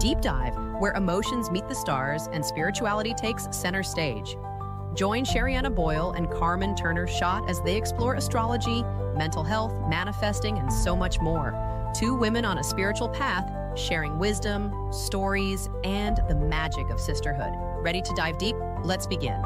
deep dive where emotions meet the stars and spirituality takes center stage. Join Sherianna Boyle and Carmen Schott as they explore astrology, mental health, manifesting, and so much more. Two women on a spiritual path, sharing wisdom, stories, and the magic of sisterhood. Ready to dive deep? Let's begin.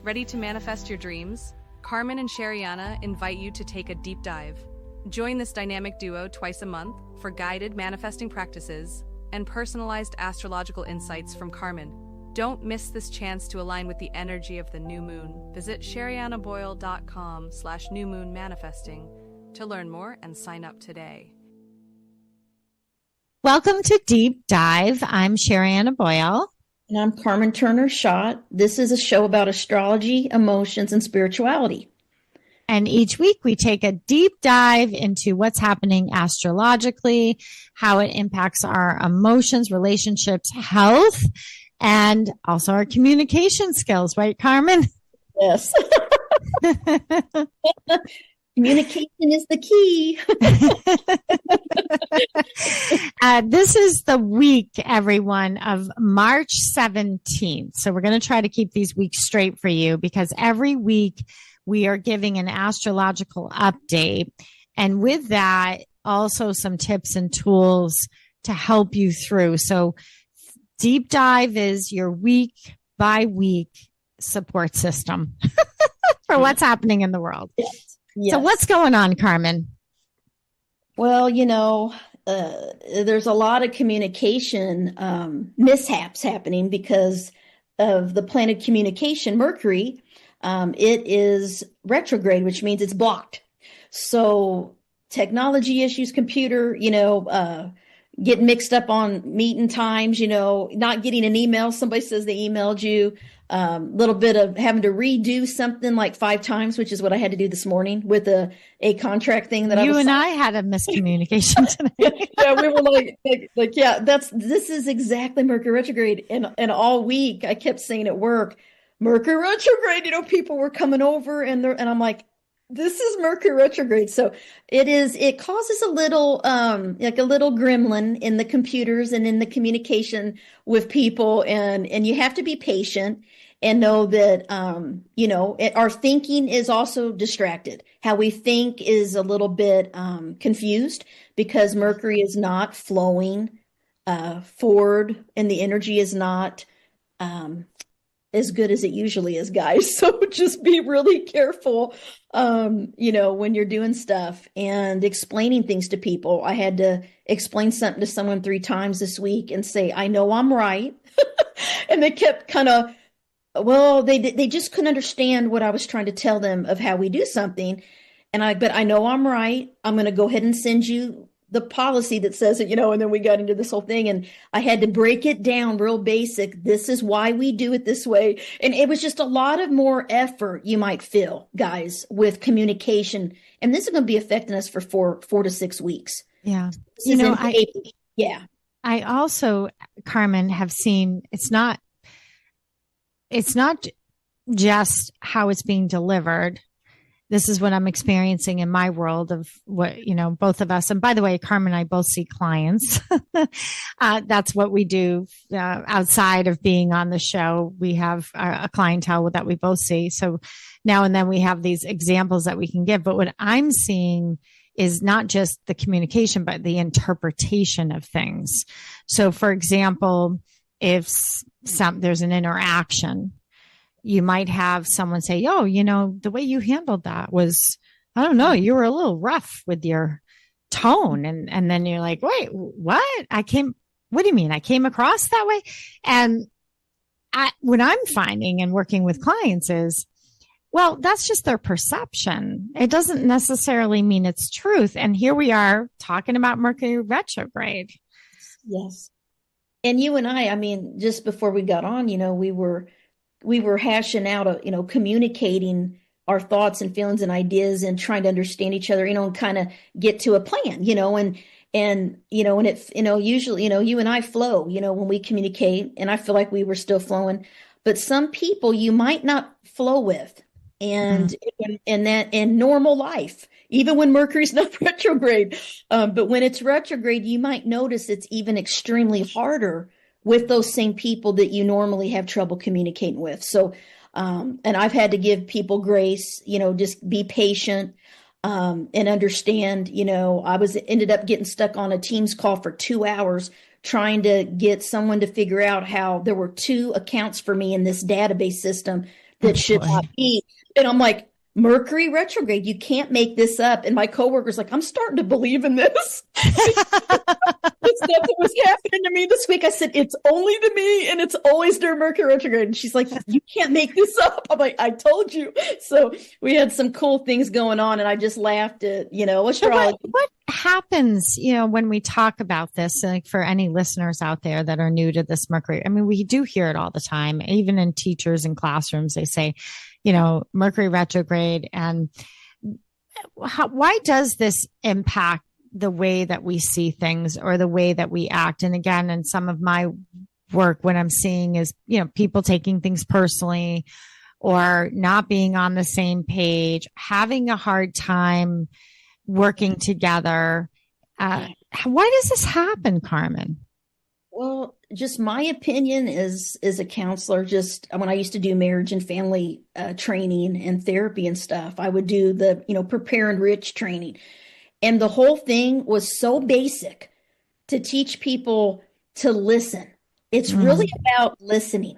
Ready to manifest your dreams? Carmen and Sherianna invite you to take a deep dive. Join this dynamic duo twice a month for guided manifesting practices and personalized astrological insights from Carmen. Don't miss this chance to align with the energy of the new moon. Visit sheriannaboyle.com/newmoonmanifesting to learn more and sign up today. Welcome to Deep Dive. I'm Sherianna Boyle. And I'm Carmen Schott. This is a show about astrology, emotions, and spirituality. And each week we take a deep dive into what's happening astrologically, how it impacts our emotions, relationships, health, and also our communication skills, right, Carmen? Yes. Communication is the key. This is the week, everyone, of March 17th. So we're going to try to keep these weeks straight for you because every week we are giving an astrological update. And with that, also some tips and tools to help you through. So Deep Dive is your week by week support system for what's happening in the world. Yes. So what's going on, Carmen? Well, there's a lot of communication mishaps happening because of the planet communication, Mercury. It is retrograde, which means it's blocked. So technology issues, computer, getting mixed up on meeting times, not getting an email. Somebody says they emailed you. Little bit of having to redo something like 5 times, which is what I had to do this morning with a contract thing that I had a miscommunication today. Yeah, we were this is exactly Mercury retrograde. And all week I kept saying at work, Mercury retrograde, people were coming over and I'm like, this is Mercury retrograde. So it causes a little, like a little gremlin in the computers and in the communication with people. And you have to be patient and know that, our thinking is also distracted. How we think is a little bit, confused because Mercury is not flowing, forward and the energy is not, as good as it usually is, guys. So just be really careful, when you're doing stuff and explaining things to people. I had to explain something to someone 3 times this week and say, I know I'm right. And they kept they just couldn't understand what I was trying to tell them of how we do something. But I know I'm right. I'm going to go ahead and send you the policy that says it, and then we got into this whole thing and I had to break it down real basic. This is why we do it this way. And it was just a lot of more effort you might feel, guys, with communication. And this is going to be affecting us for 4 to 6 weeks. Yeah. I also, Carmen, have seen it's not just how it's being delivered. This is what I'm experiencing in my world of what, both of us. And by the way, Carmen and I both see clients. That's what we do outside of being on the show. We have a clientele that we both see. So now and then we have these examples that we can give. But what I'm seeing is not just the communication, but the interpretation of things. So for example, if there's an interaction, you might have someone say, the way you handled that was, I don't know, you were a little rough with your tone. And then you're like, wait, what? What do you mean? I came across that way? And what I'm finding and working with clients is, well, that's just their perception. It doesn't necessarily mean it's truth. And here we are talking about Mercury retrograde. Yes. And you and I just before we got on, we were hashing out, communicating our thoughts and feelings and ideas and trying to understand each other, and kind of get to a plan, and usually, you and I flow, when we communicate, and I feel like we were still flowing, but some people you might not flow with. And in normal life, even when Mercury's not retrograde. But when it's retrograde, you might notice it's even extremely harder with those same people that you normally have trouble communicating with. So, and I've had to give people grace, just be patient, and understand, I ended up getting stuck on a Teams call for 2 hours trying to get someone to figure out how there were 2 accounts for me in this database system that should not be. And I'm like, Mercury retrograde, you can't make this up. And my coworker's like, I'm starting to believe in this. The stuff that was happening to me this week, I said, it's only to me, and it's always during Mercury retrograde. And she's like, you can't make this up. I'm like, I told you. So we had some cool things going on, and I just laughed at, astrology. So what happens, when we talk about this, like for any listeners out there that are new to this Mercury? I mean, we do hear it all the time, even in teachers and classrooms. They say, Mercury retrograde. And why does this impact the way that we see things or the way that we act? And again, in some of my work, what I'm seeing is, people taking things personally or not being on the same page, having a hard time working together. Why does this happen, Carmen? Well, just my opinion is as a counselor, just when I used to do marriage and family training and therapy and stuff, I would do the, prepare and enrich training. And the whole thing was so basic to teach people to listen. It's really about listening.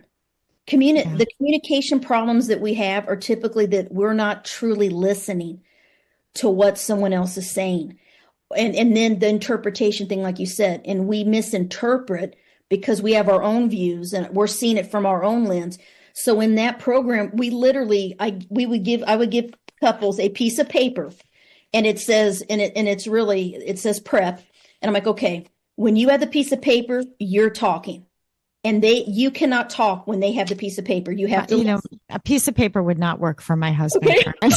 The communication problems that we have are typically that we're not truly listening to what someone else is saying. And then the interpretation thing, like you said, and we misinterpret because we have our own views and we're seeing it from our own lens. So in that program, I would give couples a piece of paper, and it says, it says prep. And I'm like, okay, when you have the piece of paper, you're talking, and you cannot talk when they have the piece of paper. You have to, a piece of paper would not work for my husband. Okay.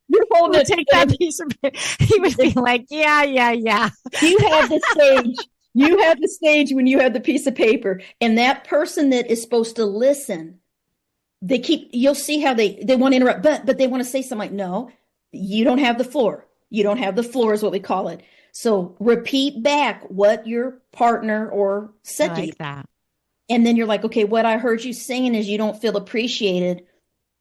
You're holding it. Take that piece of paper. He would be like, yeah. You have the stage. You have the stage when you have the piece of paper, and that person that is supposed to listen, you'll see how they want to interrupt, but they want to say something like, no, you don't have the floor. You don't have the floor is what we call it. So repeat back what your partner or said to you. That. And then you're like, okay, what I heard you saying is you don't feel appreciated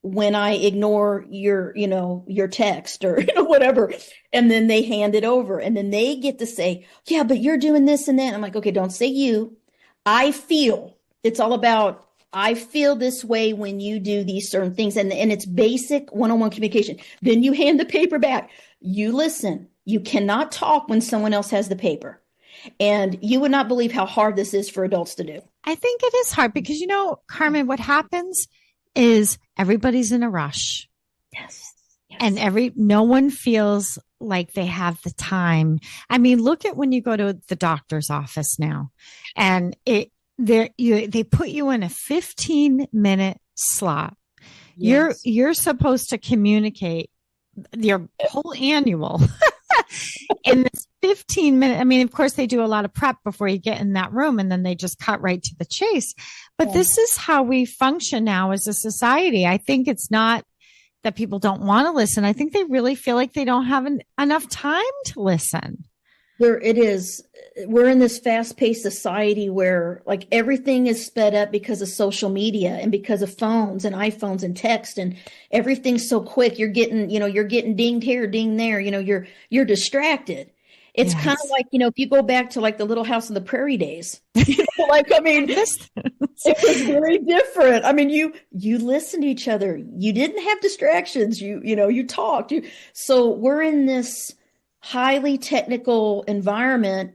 when I ignore your text or whatever. And then they hand it over, and then they get to say, yeah, but you're doing this and that. I'm like, okay, don't say you. I feel. It's all about, I feel this way when you do these certain things. And it's basic one-on-one communication. Then you hand the paper back. You listen. You cannot talk when someone else has the paper. And you would not believe how hard this is for adults to do. I think it is hard because, Carmen, what happens is everybody's in a rush. Yes. And no one feels like they have the time. I mean, look at when you go to the doctor's office now, and they put you in a 15-minute slot. Yes. You're supposed to communicate your whole annual in this 15-minute. I mean, of course, they do a lot of prep before you get in that room, and then they just cut right to the chase. But This is how we function now as a society. I think it's not that people don't want to listen. I think they really feel like they don't have enough time to listen. It is. We're in this fast-paced society where like everything is sped up because of social media and because of phones and iPhones and text, and everything's so quick. You're getting dinged here, dinged there. You're distracted. It's kind of like, if you go back to like the Little House on the Prairie days, it was very different. I mean, you listen to each other. You didn't have distractions. You talked. So we're in this highly technical environment,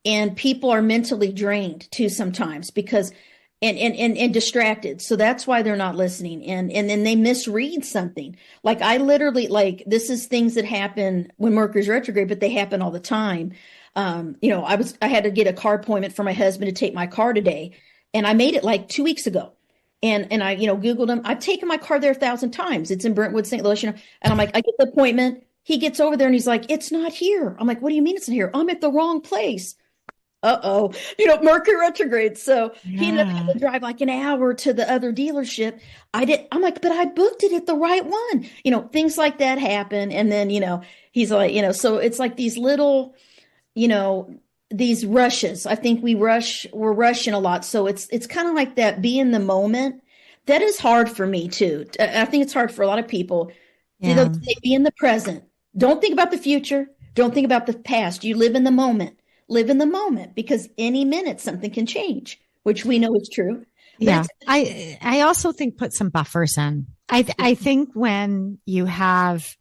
and people are mentally drained too sometimes because and distracted. So that's why they're not listening. And then they misread something. Like I literally, this is things that happen when Mercury's retrograde, but they happen all the time. I had to get a car appointment for my husband to take my car today. And I made it like 2 weeks ago. And I, Googled him. I've taken my car there 1,000 times. It's in Brentwood, St. Louis, and I'm like, I get the appointment. He gets over there and he's like, it's not here. I'm like, what do you mean it's not here? I'm at the wrong place. Mercury retrograde. So he ended up having Yeah. to drive like an hour to the other dealership. I'm like, but I booked it at the right one. Things like that happen. And then, he's like, so it's like these little, you know, these rushes. I think we're rushing a lot. So it's kind of like that, be in the moment. That is hard for me too. I think it's hard for a lot of people. Yeah. They be in the present. Don't think about the future. Don't think about the past. You live in the moment. Live in the moment, because any minute something can change, which we know is true. Yeah. I also think put some buffers in. I think when you have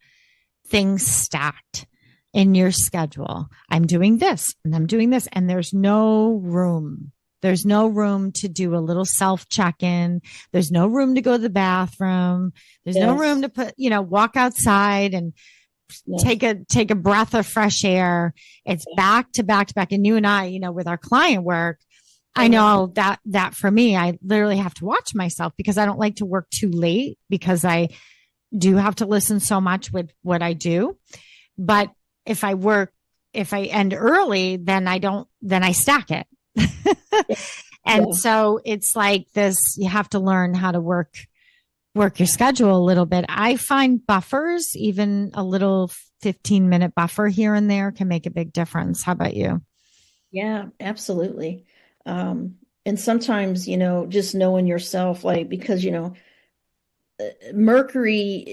things stacked in your schedule, I'm doing this and I'm doing this, and there's no room. There's no room to do a little self check-in. There's no room to go to the bathroom. There's no room to walk outside and take a breath of fresh air. It's back to back to back. And you and I, with our client work, I know that for me, I literally have to watch myself, because I don't like to work too late, because I do have to listen so much with what I do. But if I end early, then I stack it. And so it's like this, you have to learn how to work your schedule a little bit. I find buffers, even a little 15-minute buffer here and there, can make a big difference. How about you? Yeah, absolutely. And sometimes, just knowing yourself, like, because, Mercury,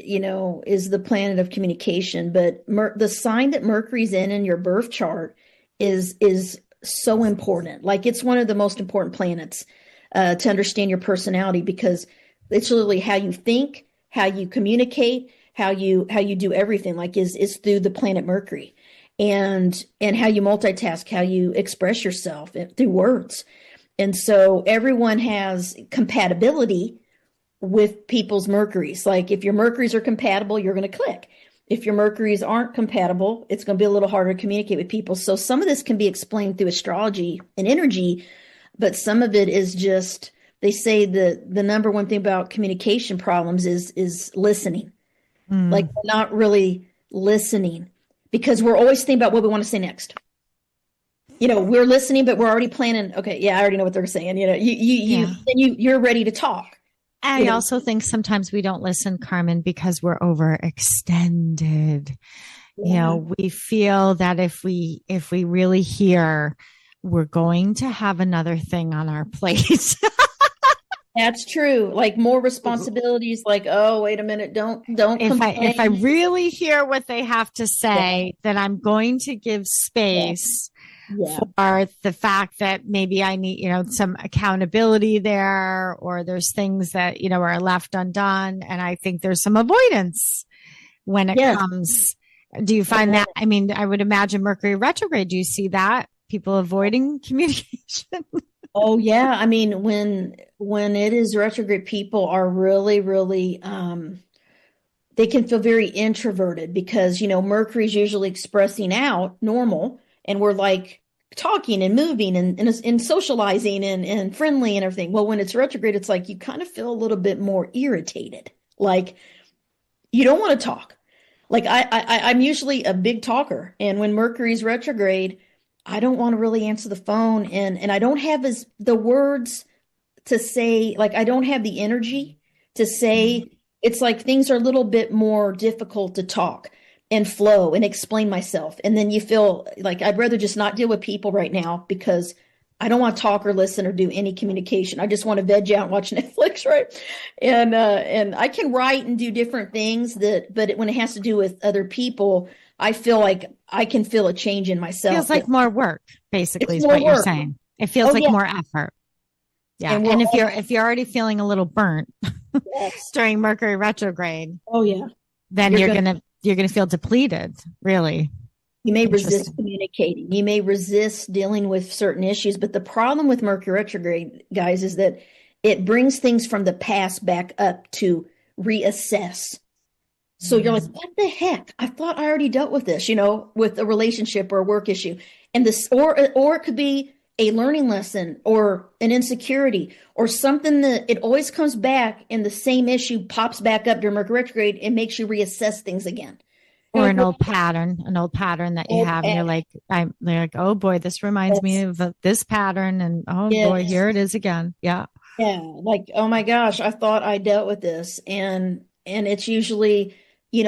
is the planet of communication, but the sign that Mercury's in your birth chart is so important. Like, it's one of the most important planets to understand your personality, because it's literally how you think, how you communicate, how you do everything, like is through the planet Mercury, and how you multitask, how you express yourself through words. And so everyone has compatibility with people's Mercuries. Like, if your Mercuries are compatible, you're going to click. If your Mercuries aren't compatible, it's going to be a little harder to communicate with people. So some of this can be explained through astrology and energy, but some of it is just, they say the number one thing about communication problems is listening. Like, we're not really listening, because we're always thinking about what we want to say next. We're listening, but we're already planning. Okay, yeah, I already know what they're saying. You're ready to talk. I also think sometimes we don't listen, Carmen, because we're overextended. Yeah. We feel that if we really hear, we're going to have another thing on our plate. That's true. Like, more responsibilities, like, oh, wait a minute, don't complain. If I really hear what they have to say, then I'm going to give space for the fact that maybe I need, some accountability there, or there's things that, are left undone. And I think there's some avoidance when it comes. Do you find that? I mean, I would imagine Mercury retrograde. Do you see that? People avoiding communication? Oh yeah. I mean, when it is retrograde, people are really, really, they can feel very introverted, because, Mercury's usually expressing out normal, and we're like talking and moving and socializing and friendly and everything. Well, when it's retrograde, it's like you kind of feel a little bit more irritated. Like, you don't want to talk. Like, I'm usually a big talker, and when Mercury's retrograde, I don't want to really answer the phone, and I don't have the words to say, like, I don't have the energy to say. It's like things are a little bit more difficult to talk and flow and explain myself. And then you feel like I'd rather just not deal with people right now, because I don't want to talk or listen or do any communication. I just want to veg out and watch Netflix, right? And I can write and do different things but when it has to do with other people, I feel like I can feel a change in myself. Feels like more work, basically, is what you're saying. It feels like more effort. Yeah. And if you're already feeling a little burnt during Mercury retrograde, then you're gonna feel depleted, really. You may resist communicating. You may resist dealing with certain issues. But the problem with Mercury retrograde, guys, is that it brings things from the past back up to reassess. So you're like, what the heck? I thought I already dealt with this, with a relationship or a work issue. And this, or it could be a learning lesson or an insecurity or something that it always comes back, and the same issue pops back up during Mercury retrograde and makes you reassess things again. Or an old pattern that you have, and you're like, oh boy, this reminds me of this pattern, and oh boy, here it is again. Yeah. Yeah. Like, oh my gosh, I thought I dealt with this. And it's usually,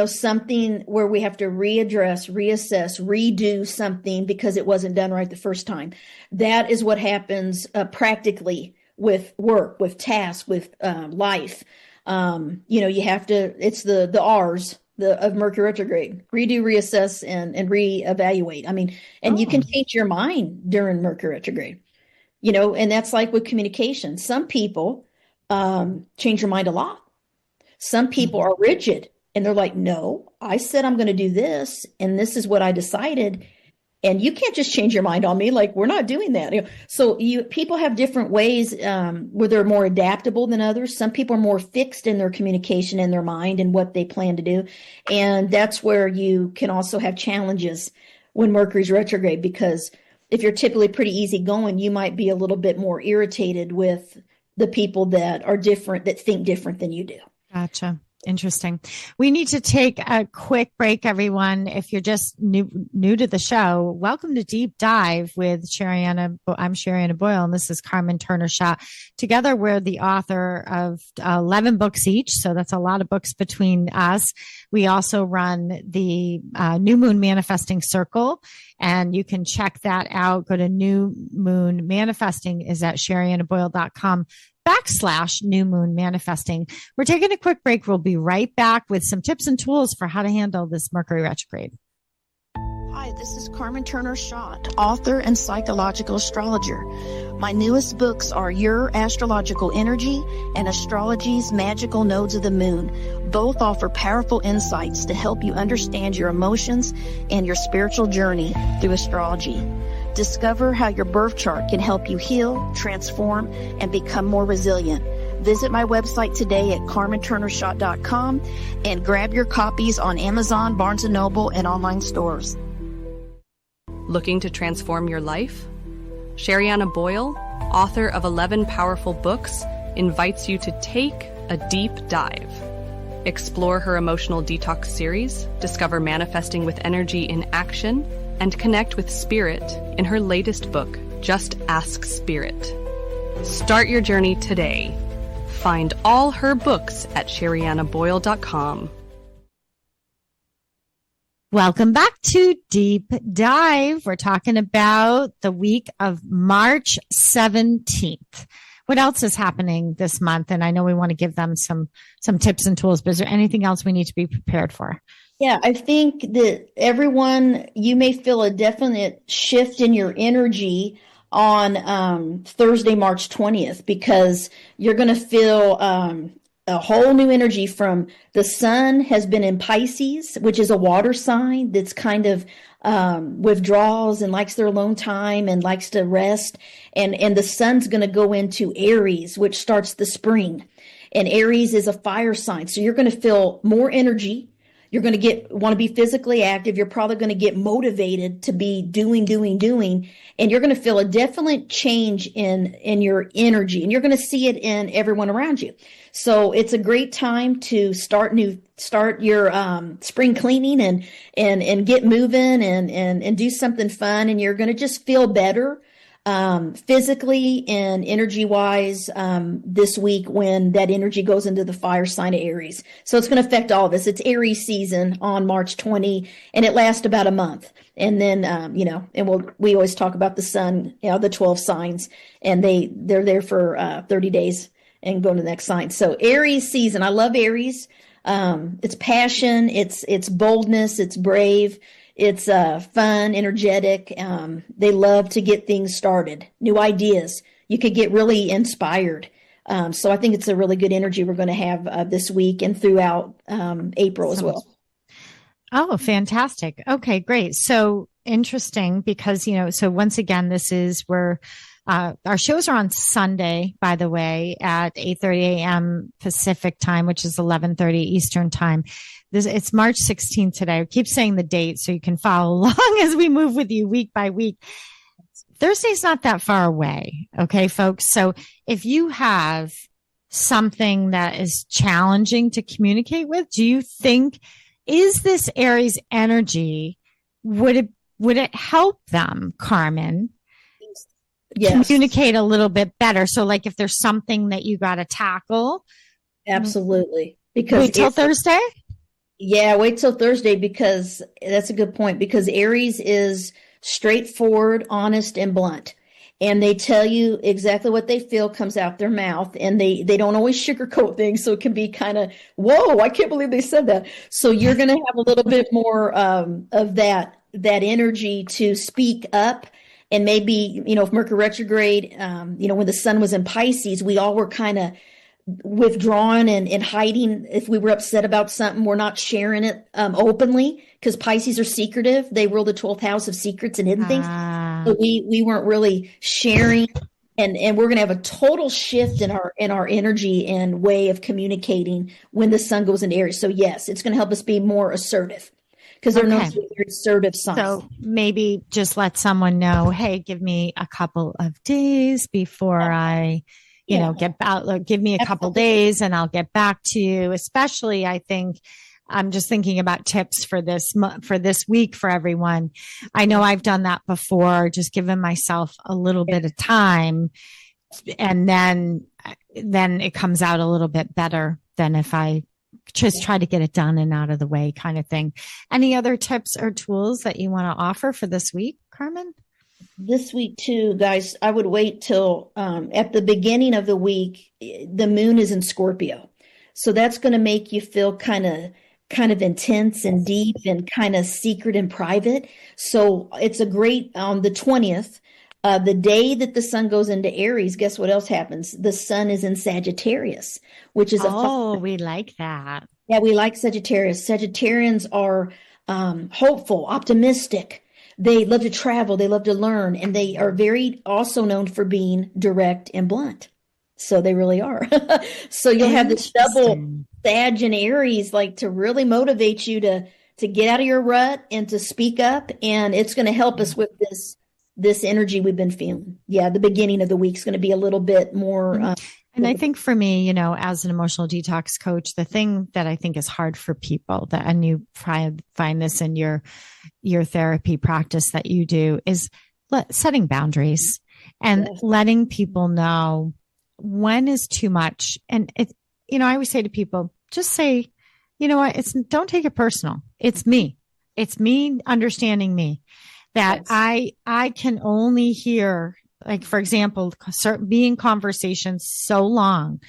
something where we have to readdress, reassess, redo something because it wasn't done right the first time. That is what happens practically with work, with tasks, with life. You have to, it's the R's of Mercury retrograde: redo, reassess, and reevaluate. I mean, and you can change your mind during Mercury retrograde, and that's like with communication. Some people change your mind a lot. Some people are rigid and they're like, no, I said I'm going to do this, and this is what I decided. And you can't just change your mind on me. Like, we're not doing that. So people have different ways where they're more adaptable than others. Some people are more fixed in their communication in their mind and what they plan to do. And that's where you can also have challenges when Mercury's retrograde, because if you're typically pretty easygoing, you might be a little bit more irritated with the people that are different, that think different than you do. Gotcha. Interesting. We need to take a quick break, everyone. If you're just new to the show, welcome to Deep Dive with Sherianna. I'm Sherianna Boyle, and this is Carmen Turner Schott. Together, we're the author of 11 books each, so that's a lot of books between us. We also run the New Moon Manifesting Circle, and you can check that out. Go to New Moon Manifesting is at sheriannaboyle.com/New Moon Manifesting. We're taking a quick break. We'll be right back with some tips and tools for how to handle this Mercury retrograde. Hi, this is Carmen Turner Schott, author and psychological astrologer. My newest books are Your Astrological Energy and Astrology's Magical Nodes of the Moon. Both offer powerful insights to help you understand your emotions and your spiritual journey through astrology. Discover how your birth chart can help you heal, transform, and become more resilient. Visit my website today at carmenturnerschott.com and grab your copies on Amazon, Barnes & Noble, and online stores. Looking to transform your life? Sherianna Boyle, author of 11 powerful books, invites you to take a deep dive. Explore her emotional detox series, discover manifesting with energy in action, and connect with spirit in her latest book, Just Ask Spirit. Start your journey today. Find all her books at sheriannaboyle.com. Welcome back to Deep Dive. We're talking about the week of March 17th. What else is happening this month? And I know we want to give them some tips and tools, but is there anything else we need to be prepared for? Yeah, I think that everyone, you may feel a definite shift in your energy on Thursday, March 20th, because you're going to feel a whole new energy from the sun has been in Pisces, which is a water sign that's kind of withdraws and likes their alone time and likes to rest. And the sun's going to go into Aries, which starts the spring. And Aries is a fire sign. So you're going to feel more energy. You're going to want to be physically active. You're probably going to get motivated to be doing. And you're going to feel a definite change in your energy. And you're going to see it in everyone around you. So it's a great time to start your spring cleaning and get moving and do something fun. And you're going to just feel better physically and energy wise this week when that energy goes into the fire sign of Aries. So it's going to affect all of us. It's Aries season on March 20, and it lasts about a month. And then, and we always talk about the sun, the 12 signs, and they're there for 30 days and go to the next sign. So Aries season, I love Aries. It's passion, it's boldness, it's brave. It's fun, energetic. They love to get things started, new ideas. You could get really inspired. So I think it's a really good energy we're going to have this week and throughout April as well. Oh, fantastic. Okay, great. So interesting because, so once again, this is where our shows are on Sunday, by the way, at 8:30 a.m. Pacific time, which is 11:30 Eastern time. It's March 16th today. I keep saying the date so you can follow along as we move with you week by week. Thursday's not that far away. Okay, folks. So if you have something that is challenging to communicate with, do you think is this Aries energy, would it help them, Carmen, communicate a little bit better? So like if there's something that you got to tackle. Absolutely. Because wait till Thursday? Yeah, wait till Thursday, because that's a good point, because Aries is straightforward, honest, and blunt. And they tell you exactly what they feel comes out their mouth, and they don't always sugarcoat things. So it can be kind of, whoa, I can't believe they said that. So you're going to have a little bit more of that energy to speak up. And maybe, if Mercury retrograde, when the sun was in Pisces, we all were kind of withdrawn and hiding. If we were upset about something, we're not sharing it openly, because Pisces are secretive. They rule the 12th house of secrets and hidden things. So we weren't really sharing, and we're going to have a total shift in our energy and way of communicating when the sun goes into Aries. So yes, it's going to help us be more assertive, because they're not very assertive signs. So maybe just let someone know, hey, give me a couple of days before I get out. Give me a couple days and I'll get back to you. Especially, I think, I'm just thinking about tips for this week for everyone. I know I've done that before, just giving myself a little bit of time, and then it comes out a little bit better than if I just try to get it done and out of the way, kind of thing. Any other tips or tools that you want to offer for this week, Carmen? This week too, guys, I would wait till at the beginning of the week, the moon is in Scorpio. So that's going to make you feel kind of intense and deep and kind of secret and private. So it's a great, the 20th, the day that the sun goes into Aries, guess what else happens? The sun is in Sagittarius, which is we like that. Yeah, we like Sagittarius. Sagittarians are hopeful, optimistic. They love to travel. They love to learn. And they are very also known for being direct and blunt. So they really are. So you'll have this double Sag and Aries, like, to really motivate you to get out of your rut and to speak up. And it's going to help us with this energy we've been feeling. Yeah, the beginning of the week is going to be a little bit more. And I think for me, as an emotional detox coach, the thing that I think is hard for people and you find this in your therapy practice that you do, is setting boundaries and letting people know when is too much. And I always say to people, just say, you know what, don't take it personal. It's me. It's me understanding me, that I can only hear, like, for example, being conversations so long,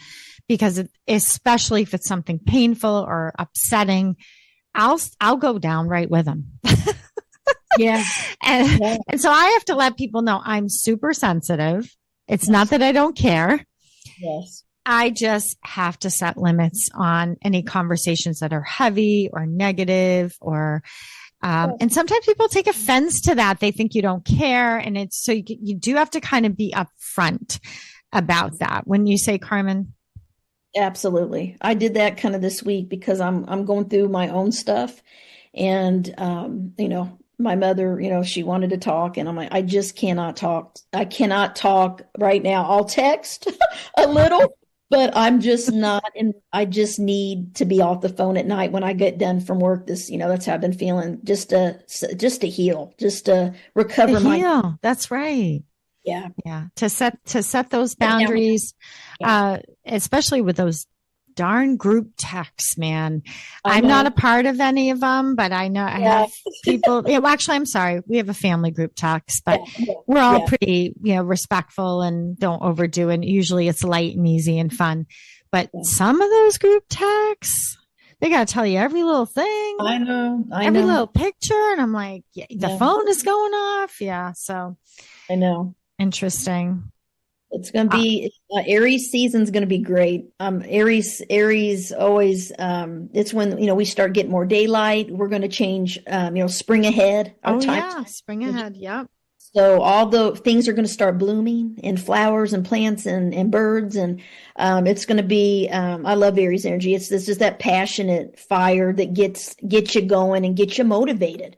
because especially if it's something painful or upsetting, I'll go down right with them. And so I have to let people know I'm super sensitive. It's not that I don't care. Yes. I just have to set limits on any conversations that are heavy or negative, or and sometimes people take offense to that. They think you don't care. And it's so you do have to kind of be upfront about that. When you say, Carmen? Absolutely. I did that kind of this week because I'm going through my own stuff, and my mother, she wanted to talk, and I'm like, I just cannot talk. I cannot talk right now. I'll text a little, but I'm just not, and I just need to be off the phone at night when I get done from work. That's how I've been feeling, just to heal, just to recover heal. That's right. Yeah. Yeah. To set those boundaries, especially with those darn group texts, man. I'm not a part of any of them, but I know I have people. Actually, I'm sorry. We have a family group text, but we're all pretty, respectful and don't overdo it. Usually it's light and easy and fun. But some of those group texts, they got to tell you every little thing. I know. Every little picture. And I'm like, the phone is going off. Yeah. So I know. Interesting. It's going to be Aries season's going to be great. Aries always, it's when, we start getting more daylight. We're going to change, spring ahead. Spring ahead. Yep. So all the things are going to start blooming, and flowers and plants and birds. And it's going to be, I love Aries energy. It's just that passionate fire that gets you going and gets you motivated.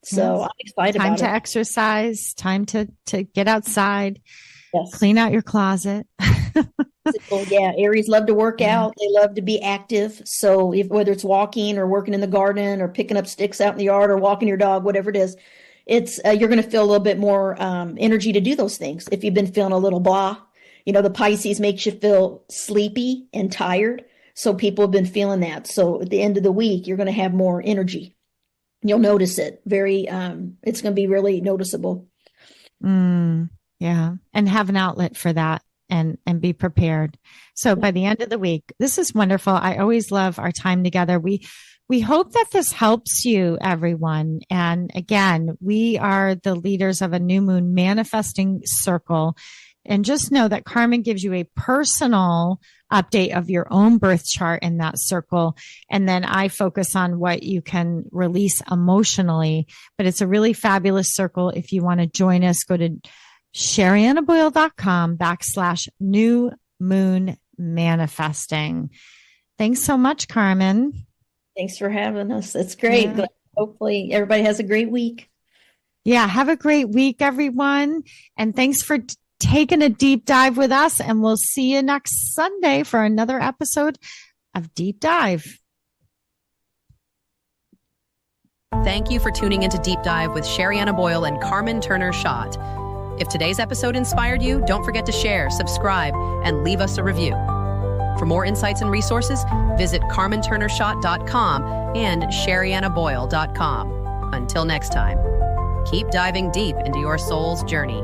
So I'm excited about it. Time to exercise, time to get outside. Yes. Clean out your closet. Yeah, Aries love to work out. They love to be active. So whether it's walking or working in the garden or picking up sticks out in the yard or walking your dog, whatever it is, it's you're going to feel a little bit more energy to do those things. If you've been feeling a little blah, the Pisces makes you feel sleepy and tired. So people have been feeling that. So at the end of the week, you're going to have more energy. You'll notice it it's going to be really noticeable. Yeah. And have an outlet for that. And be prepared. So by the end of the week, this is wonderful. I always love our time together. We hope that this helps you, everyone. And again, we are the leaders of a new moon manifesting circle. And just know that Carmen gives you a personal update of your own birth chart in that circle. And then I focus on what you can release emotionally. But it's a really fabulous circle. If you want to join us, go to Sheriannaboyle.com/new moon manifesting. Thanks so much, Carmen. Thanks for having us. It's great. Yeah. Hopefully everybody has a great week. Yeah. Have a great week, everyone. And thanks for taking a deep dive with us. And we'll see you next Sunday for another episode of Deep Dive. Thank you for tuning into Deep Dive with Sherianna Boyle and Carmen Turner Schott. If today's episode inspired you, don't forget to share, subscribe, and leave us a review. For more insights and resources, visit carmenturnerschott.com and sheriannaboyle.com. Until next time, keep diving deep into your soul's journey.